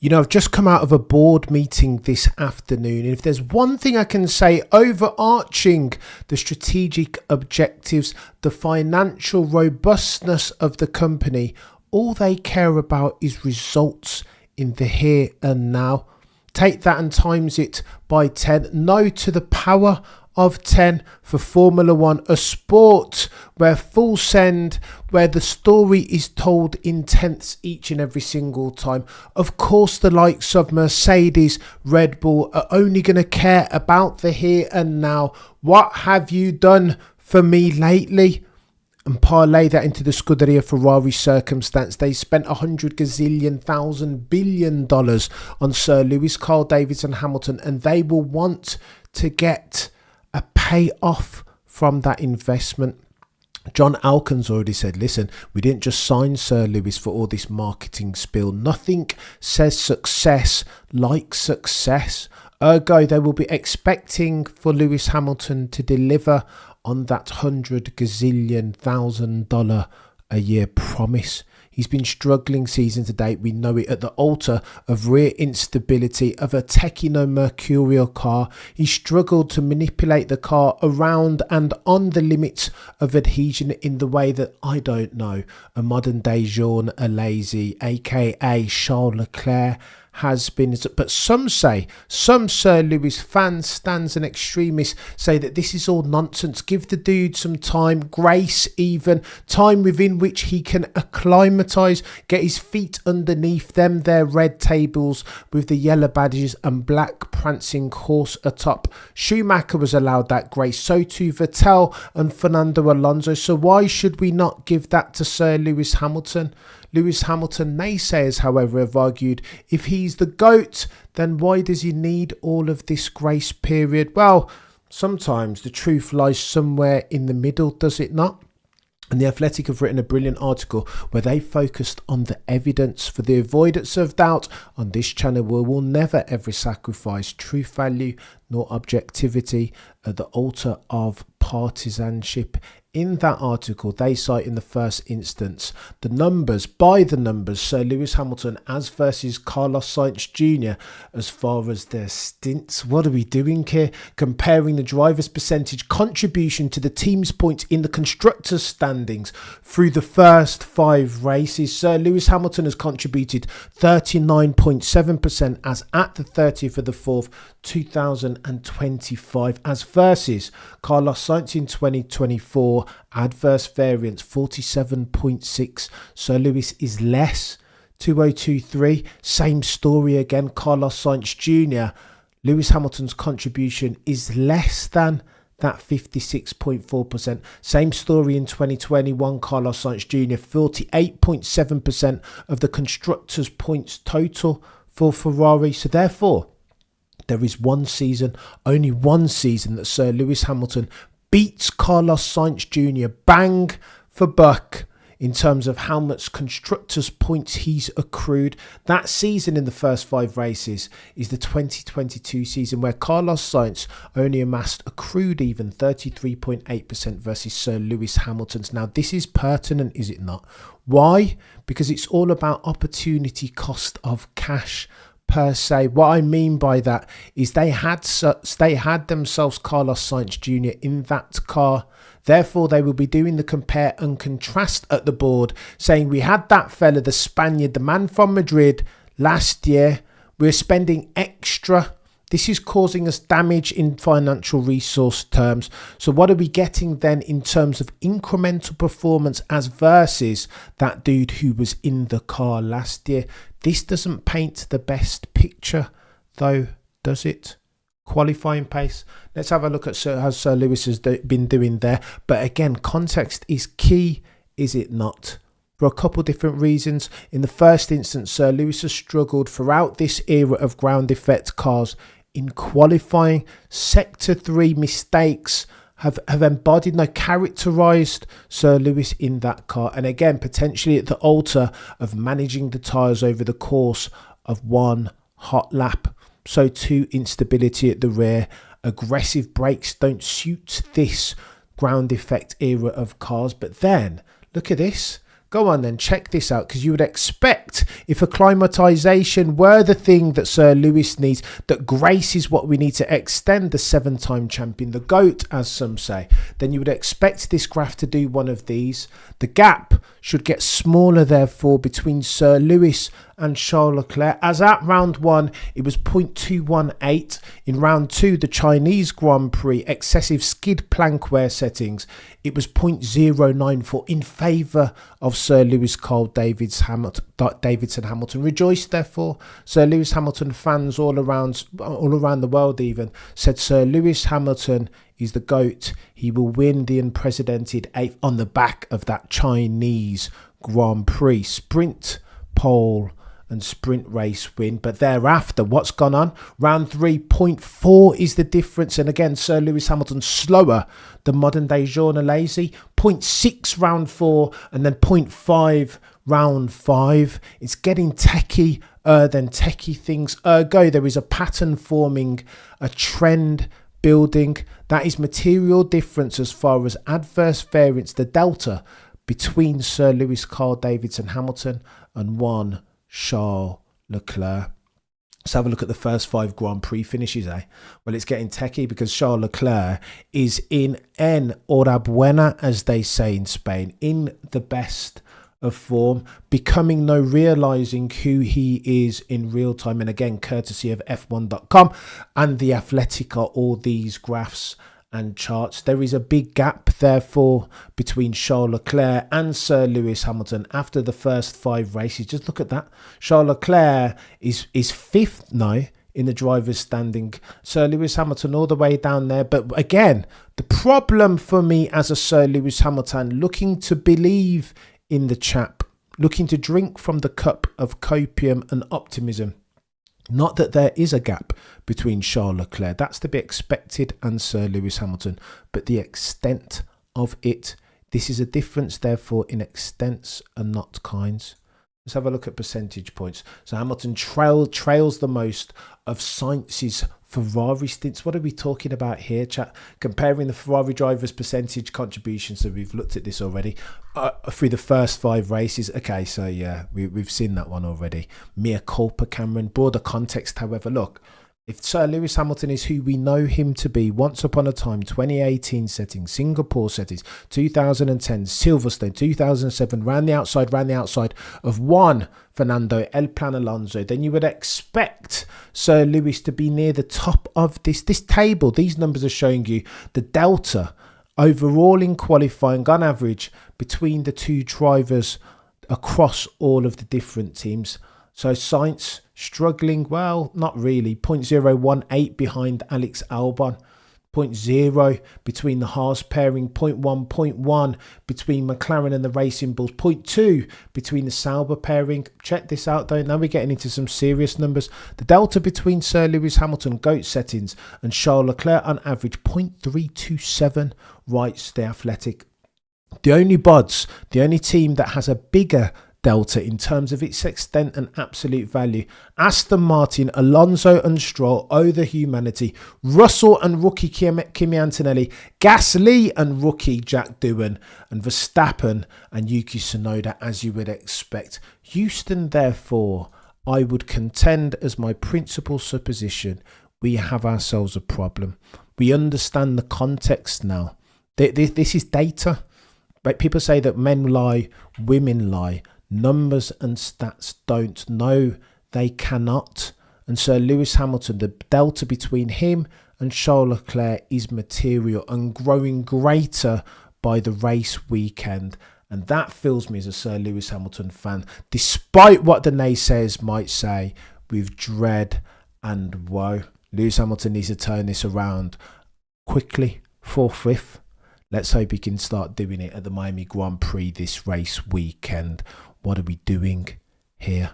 You know, I've just come out of a board meeting this afternoon, and if there's one thing I can say overarching the strategic objectives, the financial robustness of the company, all they care about is results in the here and now. Take that and times it by 10. No to the power of 10 for Formula One, a sport where full send, where the story is told in tenths each and every single time. Of course, the likes of Mercedes, Red Bull are only going to care about the here and now. What have you done for me lately? And parlay that into the Scuderia Ferrari circumstance. They spent $100 billion on Sir Lewis, Carl Davis and Hamilton, and they will want to get a payoff from that investment. John Alkin's already said, listen, we didn't just sign Sir Lewis for all this marketing spiel. Nothing says success like success. Ergo, they will be expecting for Lewis Hamilton to deliver on that $100 a year promise. He's been struggling season to date. We know it at the altar of rear instability of a techno-mercurial car. He struggled to manipulate the car around and on the limits of adhesion in the way that, I don't know, a modern day Jean Alesi, aka Charles Leclerc, has been. But some Sir Lewis fans, stands and extremists say that this is all nonsense. Give the dude some time, grace even, time within which he can acclimatise, get his feet underneath them, their red tables with the yellow badges and black prancing horse atop. Schumacher was allowed that grace, so too Vettel and Fernando Alonso. So why should we not give that to Sir Lewis Hamilton? Lewis Hamilton naysayers, however, have argued if he's the GOAT, then why does he need all of this grace period? Well, sometimes the truth lies somewhere in the middle, does it not? And The Athletic have written a brilliant article where they focused on the evidence. For the avoidance of doubt, on this channel we will never ever sacrifice truth value nor objectivity at the altar of partisanship. In that article, they cite in the first instance the numbers, by the numbers, Sir Lewis Hamilton as versus Carlos Sainz Jr. as far as their stints. What are we doing here? Comparing the driver's percentage contribution to the team's points in the constructors' standings through the first 5 races. Sir Lewis Hamilton has contributed 39.7% as at the 30th of the 4th, 2025, as versus Carlos Sainz in 2024, adverse variance 47.6. Sir Lewis is less, 2023. Same story again, Carlos Sainz Jr. Lewis Hamilton's contribution is less than that 56.4%. Same story in 2021, Carlos Sainz Jr. 48.7% of the constructors' points total for Ferrari. So therefore, there is one season, only one season, that Sir Lewis Hamilton beats Carlos Sainz Jr. bang for buck in terms of how much constructors' points he's accrued. That season in the first 5 races is the 2022 season, where Carlos Sainz only amassed accrued even 33.8% versus Sir Lewis Hamilton's. Now, this is pertinent, is it not? Why? Because it's all about opportunity cost of cash per se. What I mean by that is they had themselves Carlos Sainz Jr. in that car. Therefore, they will be doing the compare and contrast at the board, saying we had that fella, the Spaniard, the man from Madrid last year. We're spending extra. This is causing us damage in financial resource terms. So what are we getting then in terms of incremental performance as versus that dude who was in the car last year? This doesn't paint the best picture, though, does it? Qualifying pace. Let's have a look at how Sir Lewis has been doing there. But again, context is key, is it not? For a couple different reasons. In the first instance, Sir Lewis has struggled throughout this era of ground effect cars in qualifying. Sector 3 mistakes have embodied, no, characterised Sir Lewis in that car. And again, potentially at the altar of managing the tyres over the course of one hot lap. So too, instability at the rear. Aggressive brakes don't suit this ground effect era of cars. But then, look at this. Go on then, check this out, because you would expect, if acclimatisation were the thing that Sir Lewis needs, that grace is what we need to extend the 7-time champion, the GOAT, as some say, then you would expect this graph to do one of these. The gap should get smaller, therefore, between Sir Lewis and Charles Leclerc, as at round 1 it was 0.218. In round 2, the Chinese Grand Prix, excessive skid plank wear settings, it was 0.094 in favour of Sir Lewis Carl Davidson Hamilton. Rejoice, therefore. Sir Lewis Hamilton fans all around the world even said Sir Lewis Hamilton is the GOAT. He will win the unprecedented 8th on the back of that Chinese Grand Prix. Sprint, pole and sprint race win. But thereafter, what's gone on? Round 3.4 is the difference. And again, Sir Lewis Hamilton slower than modern day Jean Alesi. 0.6 round 4 and then 0.5 round 5. It's getting techie than techie things. Ergo, there is a pattern forming, a trend building. That is material difference as far as adverse variance, the delta between Sir Lewis Carl Davidson Hamilton and one Charles Leclerc. Let's have a look at the first 5 Grand Prix finishes, eh? Well, it's getting techie because Charles Leclerc is in enhorabuena, as they say in Spain, in the best of form, becoming no, realising who he is in real time. And again, courtesy of F1.com and The Athletic are all these graphs and charts. There is a big gap, therefore, between Charles Leclerc and Sir Lewis Hamilton after the first 5 races. Just look at that. Charles Leclerc is 5th now in the driver's standing. Sir Lewis Hamilton all the way down there. But again, the problem for me as a Sir Lewis Hamilton, looking to believe in the chap, looking to drink from the cup of copium and optimism. Not that there is a gap between Charles Leclerc, that's to be expected, and Sir Lewis Hamilton, but the extent of it. This is a difference, therefore, in extents and not kinds. Let's have a look at percentage points. So Hamilton trails the most of Sainz's Ferrari stints. What are we talking about here, chat? Comparing the Ferrari drivers' percentage contributions, so we've looked at this already, through the first 5 races. Okay, so yeah, we've seen that one already. Mea culpa, Cameron. Broader context, however, look. If Sir Lewis Hamilton is who we know him to be, once upon a time, 2018 settings, Singapore settings, 2010, Silverstone, 2007, round the outside of one Fernando El Plan Alonso, then you would expect Sir Lewis to be near the top of this table. These numbers are showing you the delta overall in qualifying on average between the 2 drivers across all of the different teams. So Sainz struggling, well, not really. 0.018 behind Alex Albon. 0.0 between the Haas pairing. 0.1 between McLaren and the Racing Bulls. 0.2 between the Sauber pairing. Check this out though. Now we're getting into some serious numbers. The delta between Sir Lewis Hamilton GOAT settings and Charles Leclerc on average 0.327, writes The Athletic. The only team that has a bigger delta in terms of its extent and absolute value, Aston Martin, Alonso and Stroll owe the humanity. Russell and rookie Kimi Antonelli, Gasly and rookie Jack Doohan, and Verstappen and Yuki Tsunoda, as you would expect. Houston, therefore, I would contend as my principal supposition, we have ourselves a problem. We understand the context now. This is data. But people say that men lie, women lie. Numbers and stats don't. No, they cannot. And Sir Lewis Hamilton, the delta between him and Charles Leclerc is material and growing greater by the race weekend. And that fills me as a Sir Lewis Hamilton fan, despite what the naysayers might say, with dread and woe. Lewis Hamilton needs to turn this around quickly, forthwith. Let's hope he can start doing it at the Miami Grand Prix this race weekend. What are we doing here?